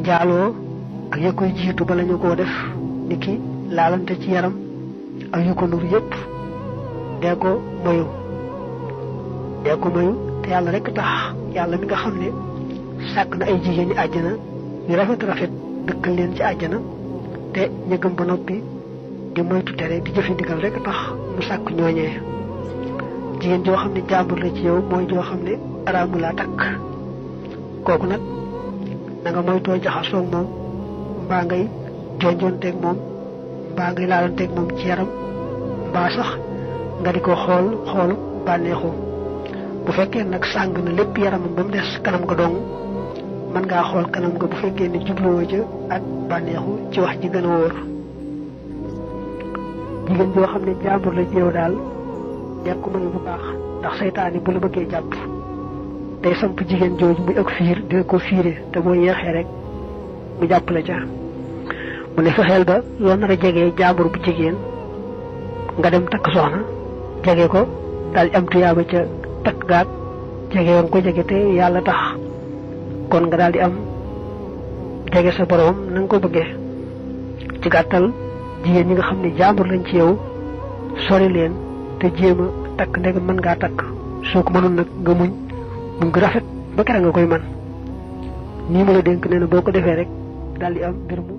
njaaloo ak ya koy jiitu bala ñu koo def niki laalante ci yaram ak yu ko nur yépp dee ko moyu te yàlla rek tax yàlla mi nga xam ne sàkk na ay jigéen ñi àjjana yu rafet rafet dëkkal leen ci àjjana te ñu gëm ba noppi di moytu tere di jëfe ndigal rek tax mu sàkk ñooñee jigéen joo xam ne jàmbur la ci yow mooy joo xam ne araamu laa takk kooku nag na nga moytoo jaxasoo moom mbaa ngay jonjonteeg moom mbaa ngay laalanteeg moom ci yaram mbaa sax nga di ko xoolu bànneexu bu fekkee nag sàng na lépp yaramam ba mu des kanam nga dong mën ngaa xool kanam nga bu fekkee ne jubluwoo ja ak bànneexu ci wax ji gën a wóor jigéen joo xam ne jàmbur la ci yow daal nekk ko mayu bu baax ndax seytaane bu la bëggee jàpp day samp jigéen jooju muy ak fiir dina ko fiire te boo yeexee rek mu jàpp la ca mu ne fexeel ba yoo nar a jegee jàmbur bu jigéen nga dem takk soxna jege ko daal am tuyaaba ca takk gaag jege woon ko jege te yàlla tax kon nga daal di am jege sa borom na nga ko bëggee ci gàttal jigéen ñi nga xam ne jàmbur lañ ci yow sori leen te jéem a takk ndegam mën ngaa takk soo ko mënoon nag nga muñ nga rafet ba kera nga koy man nii ma la dénk nee na boo ko defee rek daal di am mbir mu